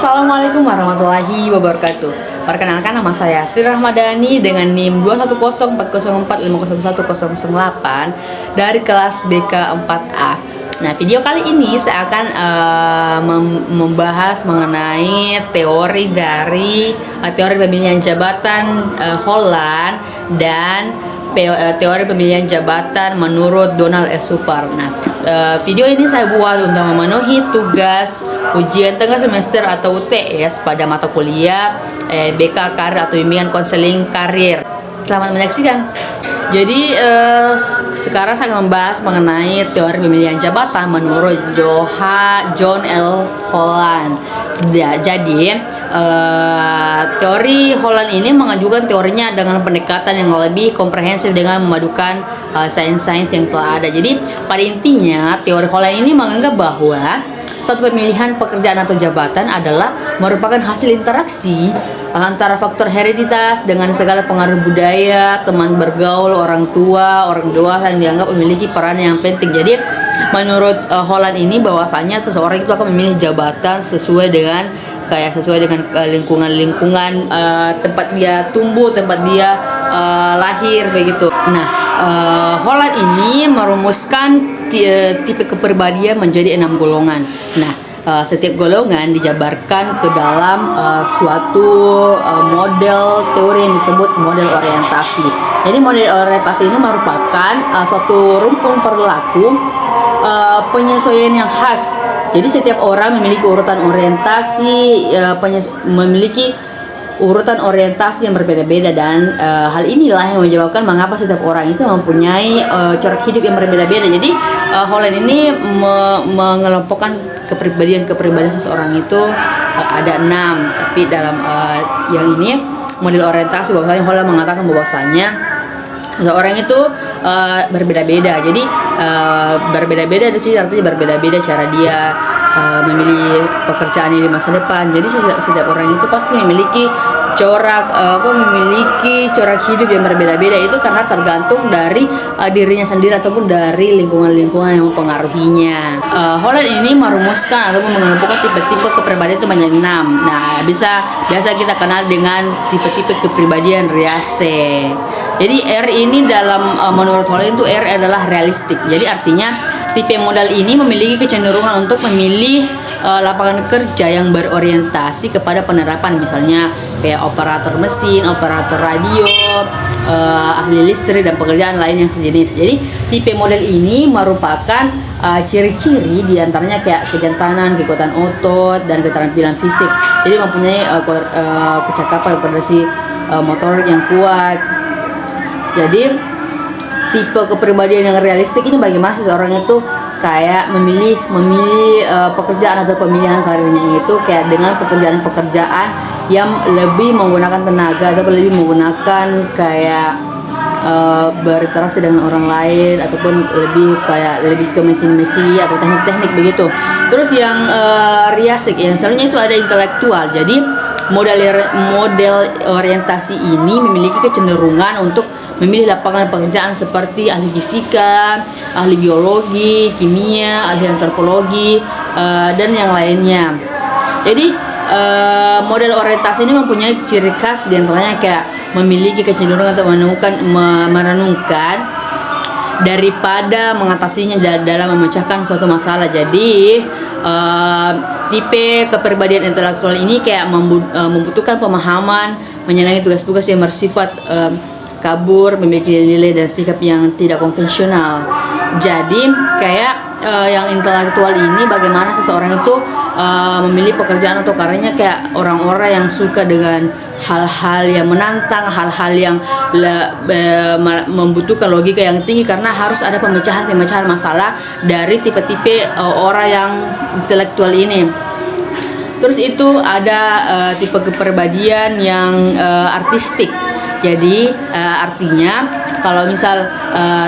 Assalamualaikum warahmatullahi wabarakatuh. Perkenalkan, nama saya Sri Rahmadani dengan NIM 2104004501008 dari kelas BK 4A. Nah, video kali ini saya akan membahas mengenai teori pemilihan jabatan Holland dan teori pemilihan jabatan menurut Donald S. Super. Nah, video ini saya buat untuk memenuhi tugas ujian tengah semester atau UTS pada mata kuliah BK Karir atau Bimbingan Konseling Karir. Selamat menyaksikan. Jadi sekarang saya akan membahas mengenai teori pemilihan jabatan menurut John L. Holland. Ya, jadi teori Holland ini mengajukan teorinya dengan pendekatan yang lebih komprehensif dengan memadukan sains-sains yang telah ada. Jadi pada intinya teori Holland ini menganggap bahwa suatu pemilihan pekerjaan atau jabatan adalah merupakan hasil interaksi antara faktor hereditas dengan segala pengaruh budaya, teman bergaul, orang tua, orang dewasa yang dianggap memiliki peran yang penting. Jadi menurut Holland ini bahwasanya seseorang itu akan memilih jabatan sesuai dengan lingkungan tempat dia tumbuh, tempat dia lahir begitu. Nah, Holland ini merumuskan tipe kepribadian menjadi 6 golongan. Nah, setiap golongan dijabarkan ke dalam suatu model teori yang disebut model orientasi. Jadi model orientasi ini merupakan suatu rumpun perilaku penyesuaian yang khas. Jadi setiap orang memiliki urutan orientasi, yang berbeda-beda, dan hal inilah yang menyebabkan mengapa setiap orang itu mempunyai corak hidup yang berbeda-beda. Jadi Holland ini mengelompokkan kepribadian seseorang itu ada 6, tapi dalam yang ini model orientasi bahwasanya Holland mengatakan bahwasanya seseorang itu berbeda-beda. Jadi berbeda-beda di sini artinya berbeda-beda cara dia memilih pekerjaannya di masa depan. Jadi setiap orang itu pasti memiliki corak hidup yang berbeda-beda. Itu karena tergantung dari dirinya sendiri ataupun dari lingkungan-lingkungan yang mempengaruhinya. Holland ini merumuskan ataupun mengelompokkan tipe-tipe kepribadian itu menjadi 6. Nah, biasa kita kenal dengan tipe-tipe kepribadian Riase. Jadi R ini menurut Holland itu R adalah realistik. Jadi artinya tipe modal ini memiliki kecenderungan untuk memilih lapangan kerja yang berorientasi kepada penerapan, misalnya kayak operator mesin, operator radio, ahli listrik, dan pekerjaan lain yang sejenis. Jadi tipe model ini merupakan ciri-ciri diantaranya kayak kejantanan, kekuatan otot, dan keterampilan fisik. Jadi mempunyai kecakapan koordinasi motor yang kuat. Jadi tipe kepribadian yang realistik ini bagaimana seseorang itu kayak memilih pekerjaan atau pemilihan karirnya itu kayak dengan pekerjaan yang lebih menggunakan tenaga atau lebih menggunakan kayak berinteraksi dengan orang lain, ataupun lebih ke mesin atau teknik-teknik begitu. Terus yang riasik yang sebenarnya itu ada intelektual. Jadi model orientasi ini memiliki kecenderungan untuk memilih lapangan pekerjaan seperti ahli fisika, ahli biologi, kimia, ahli antropologi, dan yang lainnya. Jadi model orientasi ini mempunyai ciri khas diantaranya kayak memiliki kecenderungan untuk merenungkan daripada mengatasinya dalam memecahkan suatu masalah. Jadi tipe kepribadian intelektual ini kayak membutuhkan pemahaman, menyenangi tugas-tugas yang bersifat kabur, memiliki nilai dan sikap yang tidak konvensional. Jadi kayak yang intelektual ini bagaimana seseorang itu memilih pekerjaan atau karirnya kayak orang-orang yang suka dengan hal-hal yang menantang, hal-hal yang membutuhkan logika yang tinggi, karena harus ada pemecahan masalah dari tipe-tipe orang yang intelektual ini. Terus itu ada tipe kepribadian yang artistik. Jadi artinya kalau misal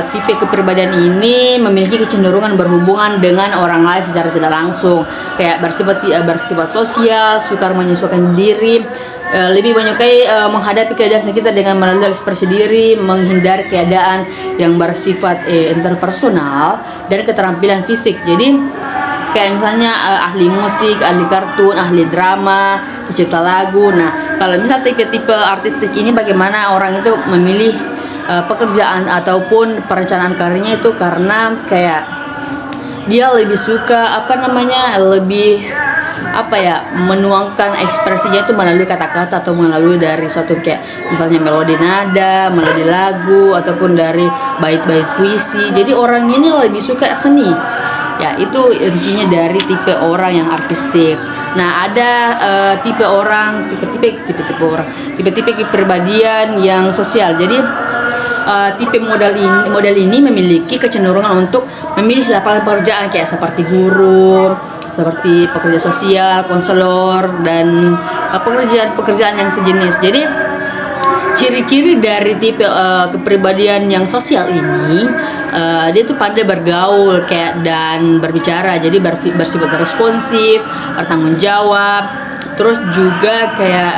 tipe kepribadian ini memiliki kecenderungan berhubungan dengan orang lain secara tidak langsung, kayak bersifat sosial, suka menyesuaikan diri, lebih menyukai menghadapi keadaan sekitar dengan melalui ekspresi diri, menghindari keadaan yang bersifat interpersonal, dan keterampilan fisik. Jadi kayak misalnya ahli musik, ahli kartun, ahli drama, pencipta lagu. Nah, kalau misal tipe-tipe artistik ini bagaimana orang itu memilih pekerjaan ataupun perencanaan karirnya itu karena kayak dia lebih suka lebih menuangkan ekspresinya itu melalui kata-kata atau melalui dari suatu kayak misalnya melodi nada, melodi lagu ataupun dari bait-bait puisi. Jadi orang ini lebih suka seni. Ya, itu intinya dari tipe orang yang artistik. Nah, ada tipe-tipe kepribadian yang sosial. Jadi tipe model ini memiliki kecenderungan untuk memilih lapangan pekerjaan kayak seperti guru, seperti pekerja sosial, konselor, dan pekerjaan yang sejenis. Jadi ciri-ciri dari tipe kepribadian yang sosial ini, dia tuh pandai bergaul kayak dan berbicara, jadi bersifat responsif, bertanggung jawab, terus juga kayak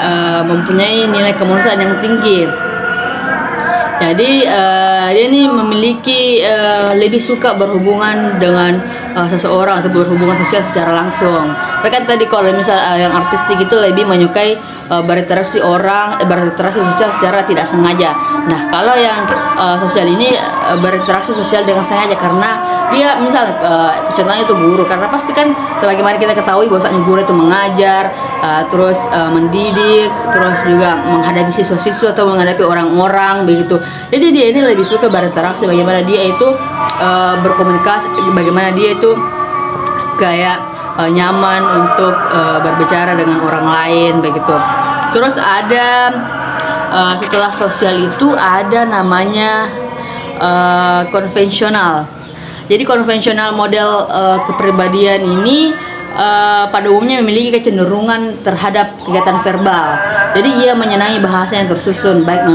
mempunyai nilai kemanusiaan yang tinggi. Jadi dia ini memiliki lebih suka berhubungan dengan seseorang atau berhubungan sosial secara langsung. Mereka tadi kalau misal yang artistik itu lebih menyukai berinteraksi sosial secara tidak sengaja. Nah, kalau yang sosial ini berinteraksi sosial dengan sengaja karena dia misal contohnya itu guru, karena pasti kan sebagaimana kita ketahui bahwasanya guru itu mengajar, terus mendidik, terus juga menghadapi siswa-siswa atau menghadapi orang-orang begitu. Jadi dia ini lebih suka berinteraksi, bagaimana dia itu berkomunikasi, bagaimana dia itu kayak nyaman untuk berbicara dengan orang lain begitu. Terus ada setelah sosial itu ada namanya konvensional. Jadi konvensional model kepribadian ini pada umumnya memiliki kecenderungan terhadap kegiatan verbal. Jadi ia menyenangi bahasa yang tersusun, baik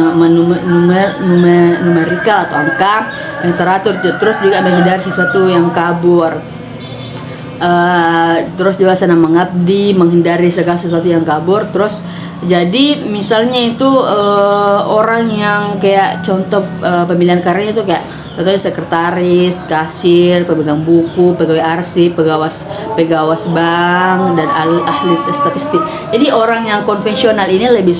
numerikal atau angka yang teratur, terus juga menghindari sesuatu yang kabur. Terus juga senang mengabdi, menghindari segala sesuatu yang kabur. Terus jadi misalnya itu orang yang kayak contoh pemilihan karirnya itu kayak contohnya sekretaris, kasir, pemegang buku, pegawai arsip, pegawas bank, dan ahli statistik. Jadi orang yang konvensional ini lebih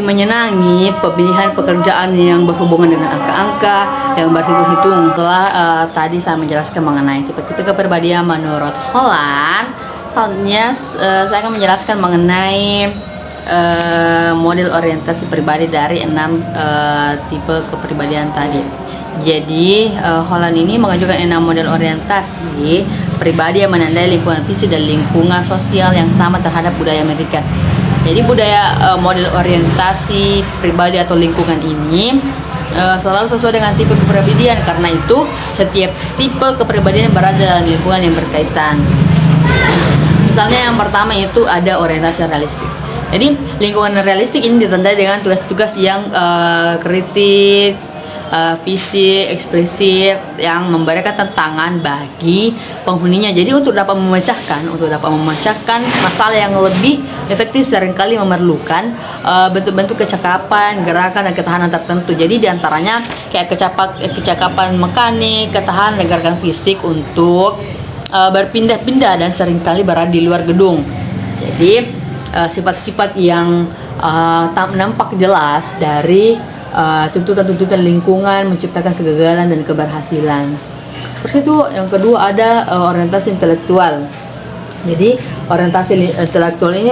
menyenangi pemilihan pekerjaan yang berhubungan dengan angka-angka, yang berhitung-hitung. Setelah tadi saya menjelaskan mengenai tipe-tipe kepribadian menurut Holland, selanjutnya saya akan menjelaskan mengenai model orientasi pribadi dari 6 tipe kepribadian tadi. Jadi Holland ini mengajukan 6 model orientasi pribadi yang menandai lingkungan fisik dan lingkungan sosial yang sama terhadap budaya Amerika. Jadi model orientasi pribadi atau lingkungan ini selalu sesuai dengan tipe kepribadian, karena itu setiap tipe kepribadian berada dalam lingkungan yang berkaitan. Misalnya yang pertama itu ada orientasi realistik. Jadi lingkungan realistik ini ditandai dengan tugas-tugas yang kritik, fisik, eksplisit, yang memberikan tantangan bagi penghuninya. Jadi untuk dapat memecahkan masalah yang lebih efektif seringkali memerlukan bentuk-bentuk kecakapan, gerakan, dan ketahanan tertentu. Jadi diantaranya kayak kecakapan mekanik, ketahanan dan gerakan fisik untuk berpindah-pindah dan seringkali berada di luar gedung. Jadi sifat-sifat yang nampak jelas dari tuntutan-tuntutan lingkungan menciptakan kegagalan dan keberhasilan. Terus itu yang kedua ada orientasi intelektual. Jadi orientasi intelektual ini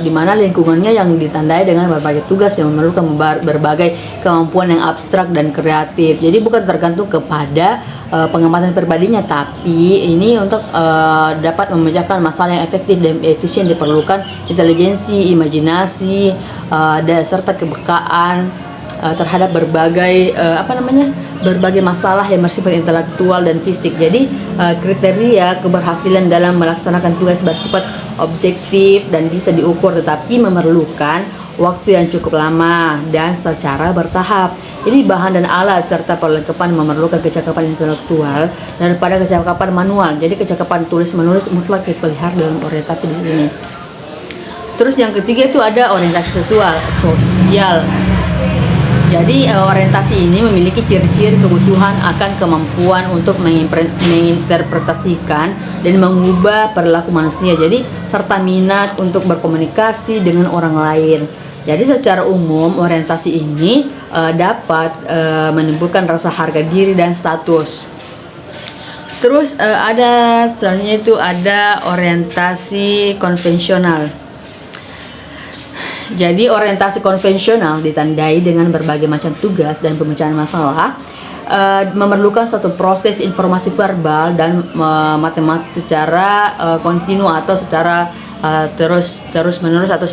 di mana lingkungannya yang ditandai dengan berbagai tugas yang memerlukan berbagai kemampuan yang abstrak dan kreatif. Jadi bukan tergantung kepada pengamatan pribadinya, tapi ini untuk dapat memecahkan masalah yang efektif dan efisien diperlukan intelijensi, imajinasi, dan serta kepekaan terhadap berbagai masalah yang bersifat intelektual dan fisik. Jadi kriteria keberhasilan dalam melaksanakan tugas bersifat objektif dan bisa diukur, tetapi memerlukan waktu yang cukup lama dan secara bertahap. Jadi bahan dan alat serta perlengkapan memerlukan kecakapan intelektual daripada kecakapan manual. Jadi kecakapan tulis menulis mutlak dipelihara dalam orientasi di sini. Terus yang ketiga itu ada orientasi sosial. Jadi orientasi ini memiliki ciri-ciri kebutuhan akan kemampuan untuk menginterpretasikan dan mengubah perilaku manusia. Jadi serta minat untuk berkomunikasi dengan orang lain. Jadi secara umum orientasi ini dapat menimbulkan rasa harga diri dan status. Terus selanjutnya itu ada orientasi konvensional. Jadi orientasi konvensional ditandai dengan berbagai macam tugas dan pemecahan masalah, memerlukan satu proses informasi verbal dan matematis secara kontinu atau secara terus menerus atau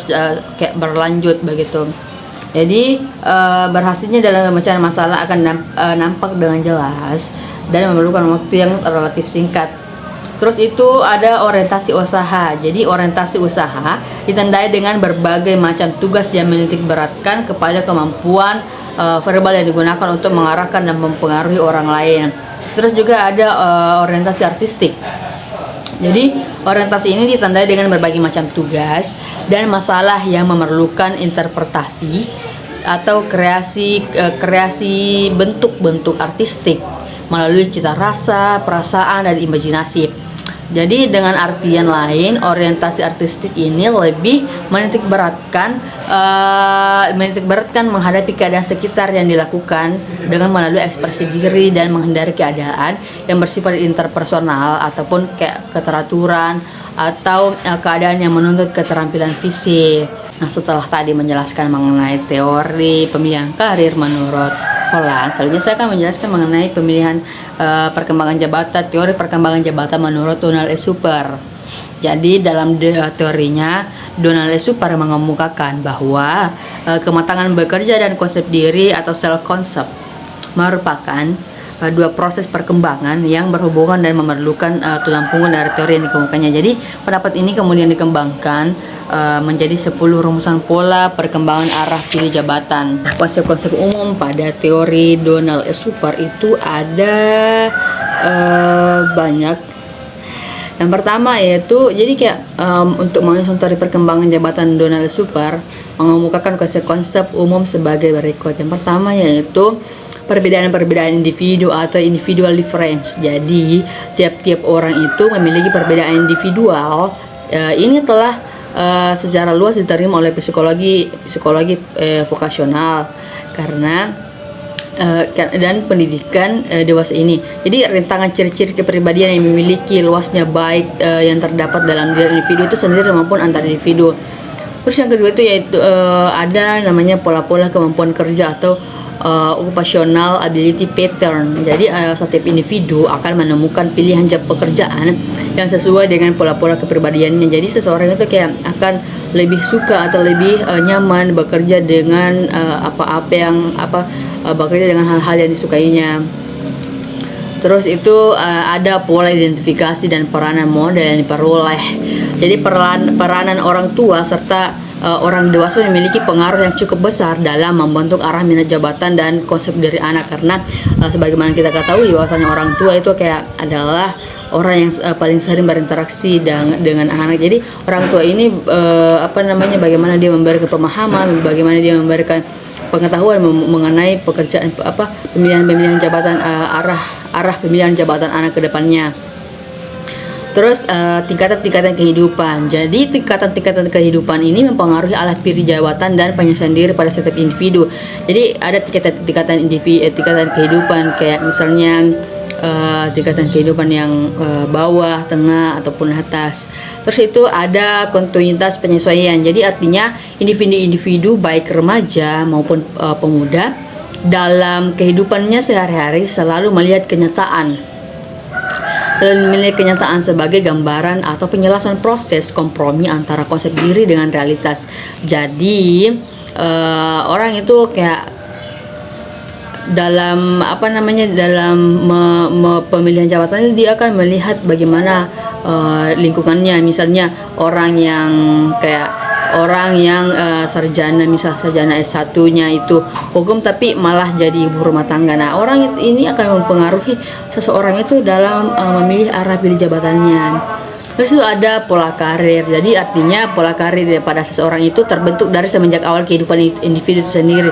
kayak berlanjut begitu. Jadi berhasilnya dalam pemecahan masalah akan nampak dengan jelas dan memerlukan waktu yang relatif singkat. Terus itu ada orientasi usaha. Jadi orientasi usaha ditandai dengan berbagai macam tugas yang menitik beratkan kepada kemampuan verbal yang digunakan untuk mengarahkan dan mempengaruhi orang lain. Terus juga ada orientasi artistik. Jadi orientasi ini ditandai dengan berbagai macam tugas dan masalah yang memerlukan interpretasi atau kreasi bentuk-bentuk artistik melalui cita rasa, perasaan, dan imajinasi. Jadi dengan artian lain, orientasi artistik ini lebih menitik beratkan menghadapi keadaan sekitar yang dilakukan dengan melalui ekspresi diri dan menghindari keadaan yang bersifat interpersonal ataupun kayak keteraturan atau keadaan yang menuntut keterampilan fisik. Nah, setelah tadi menjelaskan mengenai teori pemilihan karir menurut Holland, selanjutnya saya akan menjelaskan mengenai pemilihan perkembangan jabatan, teori perkembangan jabatan menurut Donald E. Super. Jadi dalam teorinya, Donald E. Super mengemukakan bahwa kematangan bekerja dan konsep diri atau self concept merupakan dua proses perkembangan yang berhubungan dan memerlukan tulang punggung dari teori yang dikemukakannya. Jadi pendapat ini kemudian dikembangkan menjadi 10 rumusan pola perkembangan arah pilih jabatan. Konsep-konsep umum pada teori Donald E. Super itu ada banyak. Yang pertama yaitu jadi kayak untuk mengusung teori perkembangan jabatan Donald E. Super mengemukakan konsep-konsep umum sebagai berikut. Yang pertama yaitu perbedaan-perbedaan individu atau individual difference. Jadi tiap-tiap orang itu memiliki perbedaan individual. Ini telah secara luas diterima oleh psikologi vokasional karena dan pendidikan dewasa ini. Jadi rintangan ciri-ciri kepribadian yang memiliki luasnya baik yang terdapat dalam diri individu itu sendiri maupun antar individu. Terus yang kedua itu yaitu ada namanya pola-pola kemampuan kerja atau occupational ability pattern. Jadi setiap individu akan menemukan pilihan job pekerjaan yang sesuai dengan pola-pola kepribadiannya. Jadi seseorang itu kayak akan lebih suka atau lebih nyaman bekerja dengan bekerja dengan hal-hal yang disukainya. Terus itu ada pola identifikasi dan peranan model yang diperoleh. Jadi peranan orang tua serta orang dewasa memiliki pengaruh yang cukup besar dalam membentuk arah minat jabatan dan konsep diri anak, karena sebagaimana kita ketahui bahwasanya orang tua itu kayak adalah orang yang paling sering berinteraksi dengan anak. Jadi orang tua ini bagaimana dia memberikan pemahaman, bagaimana dia memberikan pengetahuan mengenai pekerjaan pemilihan jabatan, arah pemilihan jabatan anak ke depannya. Terus tingkatan-tingkatan kehidupan. Jadi tingkatan-tingkatan kehidupan ini mempengaruhi alat pilih jabatan dan penyelesaian diri pada setiap individu. Jadi ada tingkatan kehidupan kayak misalnya tingkatan kehidupan yang bawah, tengah ataupun atas. Terus itu ada kontinuitas penyesuaian. Jadi artinya individu-individu baik remaja maupun pemuda dalam kehidupannya sehari-hari selalu melihat kenyataan sebagai gambaran atau penjelasan proses kompromi antara konsep diri dengan realitas. Jadi orang itu kayak dalam pemilihan jabatan dia akan melihat bagaimana lingkungannya. Misalnya orang yang sarjana, misal sarjana S1-nya itu hukum tapi malah jadi ibu rumah tangga. Nah, orang ini akan mempengaruhi seseorang itu dalam memilih arah pilih jabatannya. Terus itu ada pola karir. Jadi artinya pola karir pada seseorang itu terbentuk dari semenjak awal kehidupan individu itu sendiri.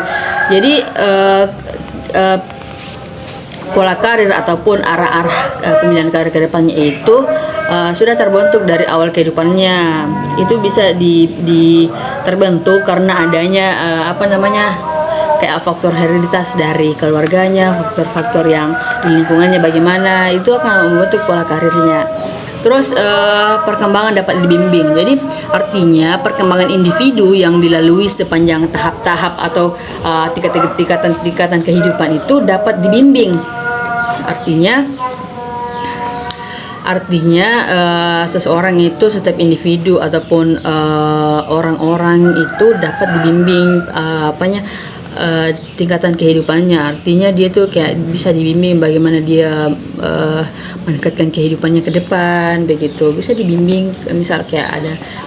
Jadi pola karir ataupun arah-arah pemilihan karir ke depannya itu sudah terbentuk dari awal kehidupannya. Itu bisa terbentuk karena adanya kayak faktor hereditas dari keluarganya, faktor-faktor yang di lingkungannya bagaimana, itu akan membentuk pola karirnya. Terus perkembangan dapat dibimbing. Jadi artinya perkembangan individu yang dilalui sepanjang tahap-tahap atau tingkatan kehidupan itu dapat dibimbing. Artinya seseorang itu, setiap individu ataupun orang-orang itu dapat dibimbing tingkatan kehidupannya. Artinya dia tuh kayak bisa dibimbing bagaimana dia meningkatkan kehidupannya ke depan, begitu. Bisa dibimbing, misal kayak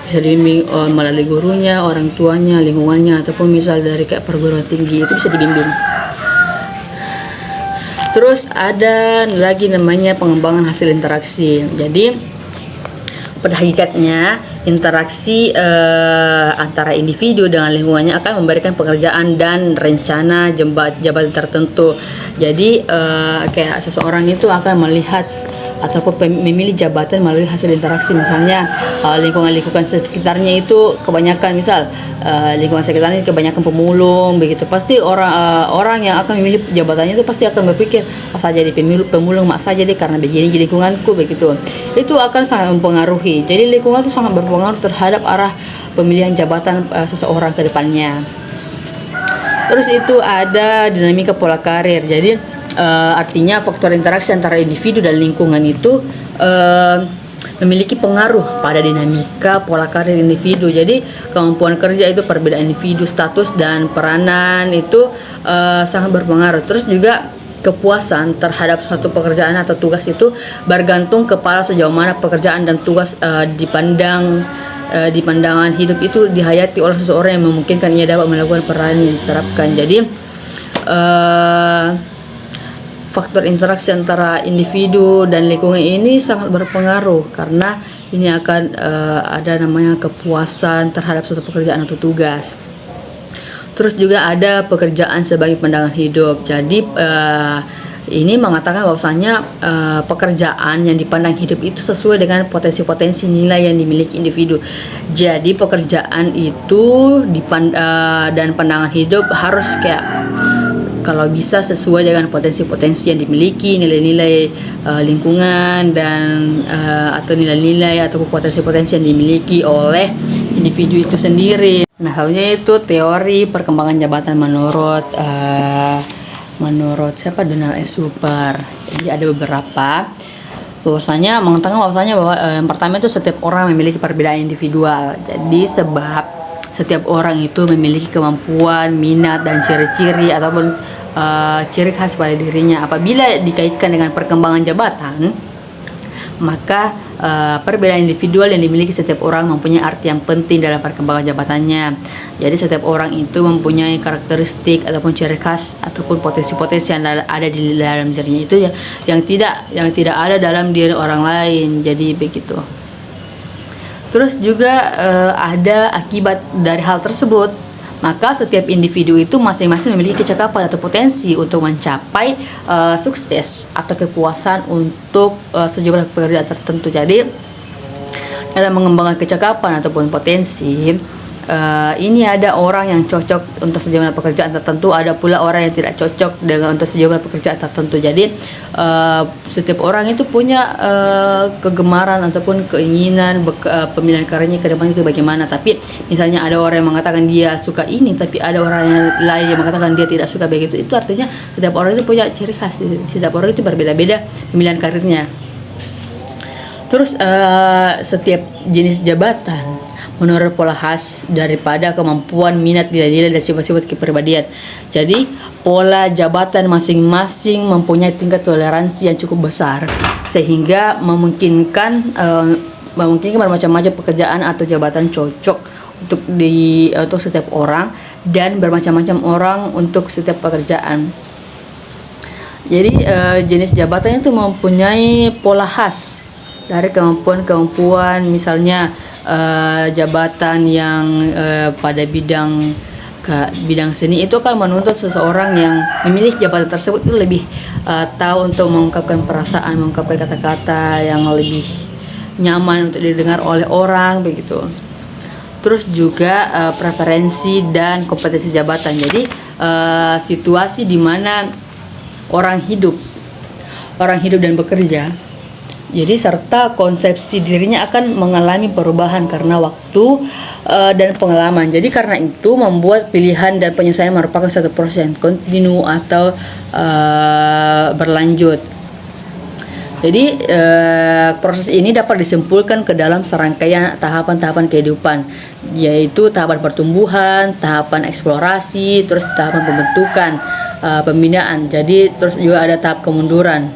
bisa dibimbing melalui gurunya, orang tuanya, lingkungannya, ataupun misal dari kayak perguruan tinggi, itu bisa dibimbing. Terus ada lagi namanya pengembangan hasil interaksi. Jadi pada hakikatnya interaksi antara individu dengan lingkungannya akan memberikan pekerjaan dan rencana jabatan tertentu. Jadi kayak seseorang itu akan melihat ataupun memilih jabatan melalui hasil interaksi. Misalnya lingkungan sekitarnya itu kebanyakan, lingkungan sekitarnya kebanyakan pemulung, begitu. Pasti orang yang akan memilih jabatannya itu pasti akan berpikir, saya jadi pemulung, mak saya jadi karena begini di lingkunganku, begitu. Itu akan sangat mempengaruhi. Jadi lingkungan itu sangat berpengaruh terhadap arah pemilihan jabatan seseorang ke depannya. Terus itu ada dinamika pola karir. Jadi artinya faktor interaksi antara individu dan lingkungan itu memiliki pengaruh pada dinamika pola karir individu. Jadi kemampuan kerja itu, perbedaan individu, status dan peranan itu sangat berpengaruh. Terus juga kepuasan terhadap suatu pekerjaan atau tugas itu bergantung kepada sejauh mana pekerjaan dan tugas di pandangan hidup itu dihayati oleh seseorang yang memungkinkan ia dapat melakukan peran yang diterapkan. Jadi faktor interaksi antara individu dan lingkungan ini sangat berpengaruh, karena ini akan ada namanya kepuasan terhadap suatu pekerjaan atau tugas. Terus juga ada pekerjaan sebagai pandangan hidup. Jadi ini mengatakan bahwasanya pekerjaan yang dipandang hidup itu sesuai dengan potensi-potensi nilai yang dimiliki individu. Jadi pekerjaan itu dan pandangan hidup harus kayak kalau bisa sesuai dengan potensi-potensi yang dimiliki, nilai-nilai lingkungan dan atau nilai-nilai atau potensi-potensi yang dimiliki oleh individu itu sendiri. Nah, halnya itu teori perkembangan jabatan menurut Donald S. Super. Jadi ada beberapa mengatakan bahwa yang pertama itu setiap orang memiliki perbedaan individual. Jadi sebab setiap orang itu memiliki kemampuan, minat dan ciri-ciri ataupun ciri khas pada dirinya. Apabila dikaitkan dengan perkembangan jabatan, maka perbedaan individual yang dimiliki setiap orang mempunyai arti yang penting dalam perkembangan jabatannya. Jadi setiap orang itu mempunyai karakteristik ataupun ciri khas ataupun potensi-potensi yang ada di dalam dirinya itu yang tidak ada dalam diri orang lain. Jadi begitu. Terus juga ada akibat dari hal tersebut. Maka setiap individu itu masing-masing memiliki kecakapan atau potensi untuk mencapai sukses atau kepuasan untuk sejumlah pekerjaan tertentu. Jadi dalam mengembangkan kecakapan ataupun potensi, ini ada orang yang cocok untuk sejumlah pekerjaan tertentu, ada pula orang yang tidak cocok dengan untuk sejumlah pekerjaan tertentu. Jadi setiap orang itu punya kegemaran ataupun keinginan pemilihan karirnya ke depan itu bagaimana. Tapi misalnya ada orang yang mengatakan dia suka ini, tapi ada orang yang lain yang mengatakan dia tidak suka begitu. Itu artinya setiap orang itu punya ciri khas, setiap orang itu berbeda-beda pemilihan karirnya. Terus setiap jenis jabatan menurut pola khas daripada kemampuan, minat, nilai-nilai dan sifat-sifat kepribadian. Jadi pola jabatan masing-masing mempunyai tingkat toleransi yang cukup besar sehingga memungkinkan bermacam-macam pekerjaan atau jabatan cocok untuk setiap orang dan bermacam-macam orang untuk setiap pekerjaan. Jadi jenis jabatan itu mempunyai pola khas dari kemampuan-kemampuan, misalnya jabatan yang pada bidang seni itu akan menuntut seseorang yang memilih jabatan tersebut itu lebih tahu untuk mengungkapkan perasaan, mengungkapkan kata-kata yang lebih nyaman untuk didengar oleh orang begitu. Terus juga preferensi dan kompetensi jabatan. Jadi situasi di mana orang hidup dan bekerja. Jadi serta konsepsi dirinya akan mengalami perubahan karena waktu dan pengalaman. Jadi karena itu membuat pilihan dan penyesuaian merupakan satu proses yang kontinu atau berlanjut. Jadi proses ini dapat disimpulkan ke dalam serangkaian tahapan-tahapan kehidupan, yaitu tahapan pertumbuhan, tahapan eksplorasi, terus tahapan pembentukan, pembinaan. Jadi terus juga ada tahap kemunduran.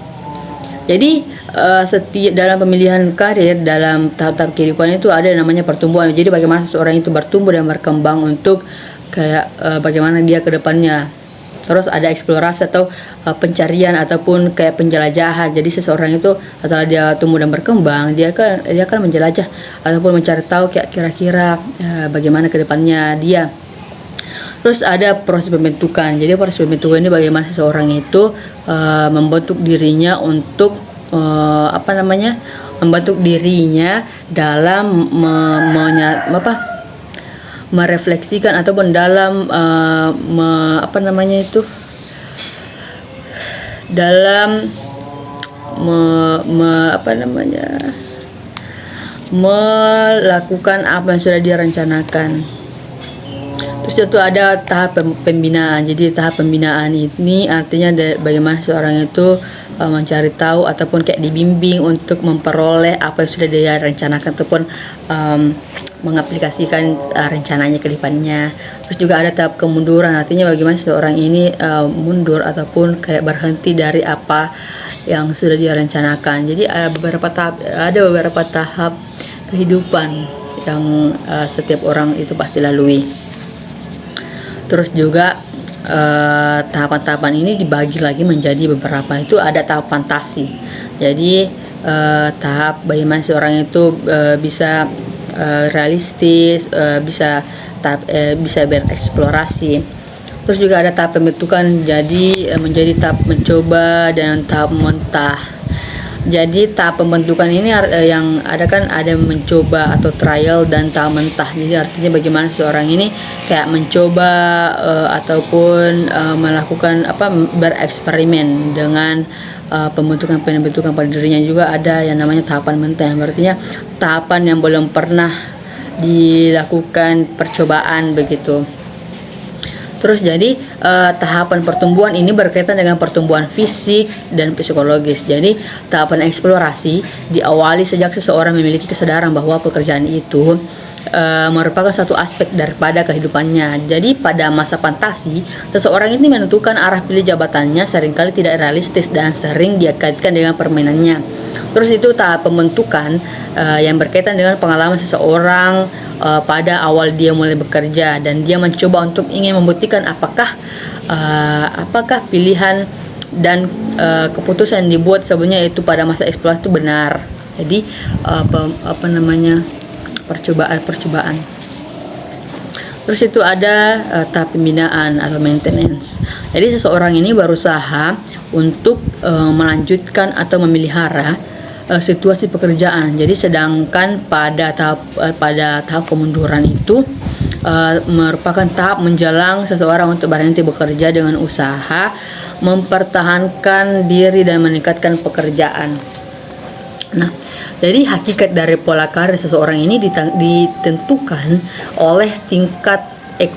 Jadi setiap dalam pemilihan karir, dalam tahap-tahap kehidupan itu ada yang namanya pertumbuhan. Jadi bagaimana seseorang itu bertumbuh dan berkembang untuk kayak bagaimana dia ke depannya. Terus ada eksplorasi atau pencarian ataupun kayak penjelajahan. Jadi seseorang itu setelah dia tumbuh dan berkembang, dia akan menjelajah ataupun mencari tahu kira-kira bagaimana ke depannya dia. Terus ada proses pembentukan. Jadi proses pembentukan ini bagaimana seseorang itu membentuk dirinya untuk membentuk dirinya dalam merefleksikan ataupun dalam dalam melakukan apa yang sudah direncanakan. Terus itu ada tahap pembinaan. Jadi tahap pembinaan ini artinya bagaimana seorang itu mencari tahu ataupun kayak dibimbing untuk memperoleh apa yang sudah dia rencanakan ataupun mengaplikasikan rencananya ke depannya. Terus juga ada tahap kemunduran, artinya bagaimana seorang ini mundur ataupun kayak berhenti dari apa yang sudah dia rencanakan. Jadi ada beberapa tahap kehidupan yang setiap orang itu pasti lalui. Terus juga tahapan-tahapan ini dibagi lagi menjadi beberapa. Itu ada tahap fantasi. Jadi tahap bagaimana seorang itu bisa realistis, bisa bereksplorasi. Terus juga ada tahap pembentukan, jadi menjadi tahap mencoba dan tahap mentah. Jadi tahap pembentukan ini yang ada mencoba atau trial dan tahap mentah. Jadi artinya bagaimana seorang ini kayak mencoba ataupun melakukan bereksperimen dengan pembentukan pada dirinya. Juga ada yang namanya tahapan mentah, yang artinya tahapan yang belum pernah dilakukan percobaan begitu. Terus jadi tahapan pertumbuhan ini berkaitan dengan pertumbuhan fisik dan psikologis. Jadi tahapan eksplorasi diawali sejak seseorang memiliki kesadaran bahwa pekerjaan itu merupakan satu aspek daripada kehidupannya. Jadi pada masa fantasi, seseorang ini menentukan arah pilih jabatannya seringkali tidak realistis dan sering dia kaitkan dengan permainannya. Terus itu tahap pembentukan yang berkaitan dengan pengalaman seseorang pada awal dia mulai bekerja, dan dia mencoba untuk ingin membuktikan apakah pilihan dan keputusan yang dibuat sebelumnya itu pada masa eksplorasi itu benar. Jadi percobaan. Terus itu ada tahap pembinaan atau maintenance. Jadi seseorang ini berusaha untuk melanjutkan atau memelihara situasi pekerjaan. Jadi sedangkan pada tahap kemunduran itu merupakan tahap menjelang seseorang untuk berhenti bekerja dengan usaha mempertahankan diri dan meningkatkan pekerjaan. Nah, jadi hakikat dari pola karir seseorang ini ditentukan oleh tingkat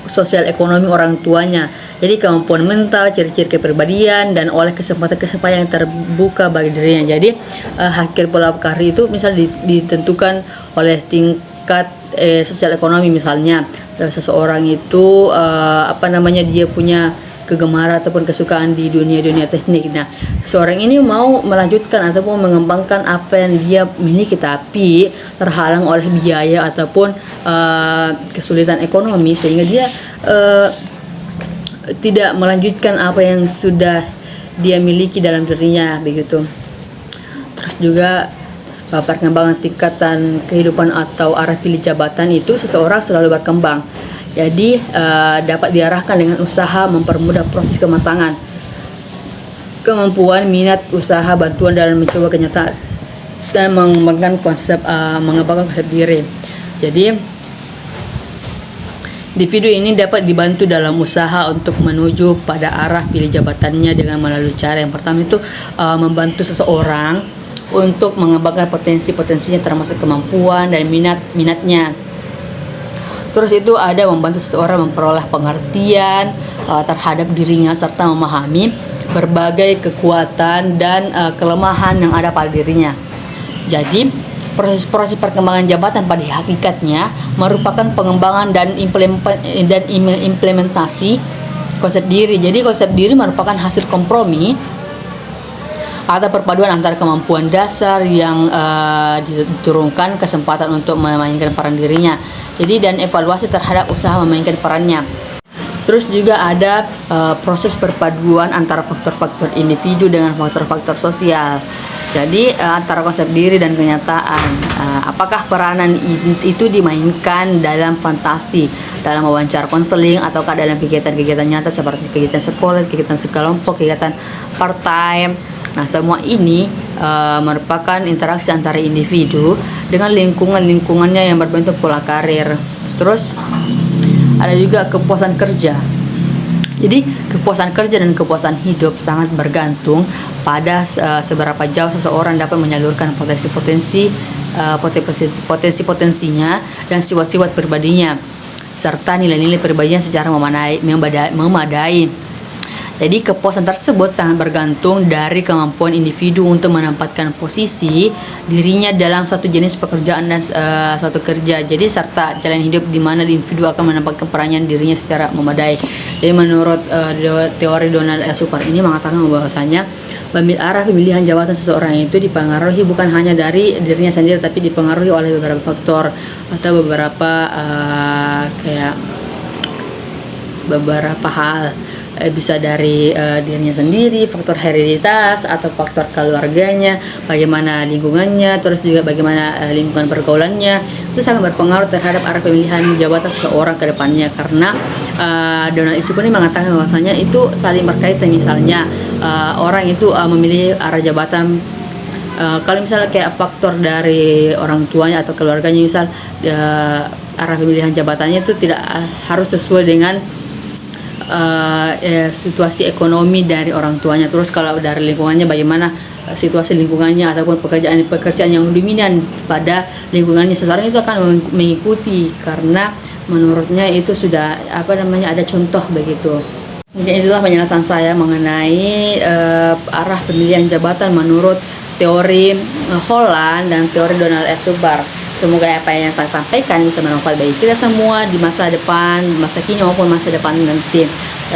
sosial ekonomi orang tuanya. Jadi kemampuan mental, ciri-ciri kepribadian, dan oleh kesempatan-kesempatan yang terbuka bagi dirinya. Jadi hakikat pola karir itu misalnya ditentukan oleh tingkat sosial ekonomi. Misalnya seseorang itu dia punya kegemaran ataupun kesukaan di dunia teknik. Nah, seorang ini mau melanjutkan ataupun mengembangkan apa yang dia miliki, tapi terhalang oleh biaya ataupun kesulitan ekonomi, sehingga dia tidak melanjutkan apa yang sudah dia miliki dalam dirinya begitu. Terus juga perkembangan tingkatan kehidupan atau arah pilih jabatan itu seseorang selalu berkembang. Jadi dapat diarahkan dengan usaha mempermudah proses kematangan, kemampuan, minat, usaha, bantuan dalam mencoba kenyataan dan mengembangkan konsep diri. Jadi individu ini dapat dibantu dalam usaha untuk menuju pada arah pilih jabatannya dengan melalui cara yang pertama itu membantu seseorang untuk mengembangkan potensi-potensinya termasuk kemampuan dan minatnya. Terus itu ada membantu seseorang memperoleh pengertian terhadap dirinya serta memahami berbagai kekuatan dan kelemahan yang ada pada dirinya. Jadi proses-proses perkembangan jabatan pada hakikatnya merupakan pengembangan dan implementasi konsep diri. Jadi konsep diri merupakan hasil kompromi atau perpaduan antara kemampuan dasar yang diturunkan kesempatan untuk memainkan peran dirinya. Jadi dan evaluasi terhadap usaha memainkan perannya. Terus juga ada proses perpaduan antara faktor-faktor individu dengan faktor-faktor sosial. Jadi antara konsep diri dan kenyataan. Apakah peranan itu dimainkan dalam fantasi, dalam wawancara konseling, ataukah dalam kegiatan-kegiatan nyata seperti kegiatan sekolah, kegiatan sekelompok, kegiatan part-time. Nah, semua ini merupakan interaksi antara individu dengan lingkungannya yang berbentuk pola karir. Terus ada juga kepuasan kerja. Jadi kepuasan kerja dan kepuasan hidup sangat bergantung pada seberapa jauh seseorang dapat menyalurkan potensi-potensinya dan sifat-sifat pribadinya serta nilai-nilai pribadinya secara memadai. Jadi kepuasan tersebut sangat bergantung dari kemampuan individu untuk menempatkan posisi dirinya dalam suatu jenis pekerjaan dan suatu kerja. Jadi serta jalan hidup di mana individu akan menempatkan perannya dirinya secara memadai. Jadi menurut teori Donald Super ini mengatakan bahwasanya arah pemilihan jabatan seseorang itu dipengaruhi bukan hanya dari dirinya sendiri, tapi dipengaruhi oleh beberapa faktor atau beberapa hal. Bisa dari dirinya sendiri, faktor hereditas atau faktor keluarganya, bagaimana lingkungannya, terus juga bagaimana lingkungan pergaulannya, itu sangat berpengaruh terhadap arah pemilihan jabatan seseorang ke depannya. Karena Donald Isip ini mengatakan bahwasanya itu saling berkaitan. Misalnya orang itu memilih arah jabatan kalau misalnya kayak faktor dari orang tuanya atau keluarganya, misal arah pemilihan jabatannya itu tidak harus sesuai dengan situasi ekonomi dari orang tuanya. Terus kalau dari lingkungannya, bagaimana situasi lingkungannya ataupun pekerjaan yang dominan pada lingkungannya, seseorang itu akan mengikuti karena menurutnya itu sudah ada contoh begitu. Mungkin itulah penjelasan saya mengenai arah pemilihan jabatan menurut teori Holland dan teori Donald S. Subar. Semoga apa yang saya sampaikan bisa bermanfaat bagi kita semua di masa depan, masa kini maupun masa depan nanti.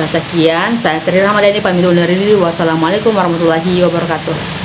Sekian, saya Sri Ramadhani pamit undur diri. Wassalamualaikum warahmatullahi wabarakatuh.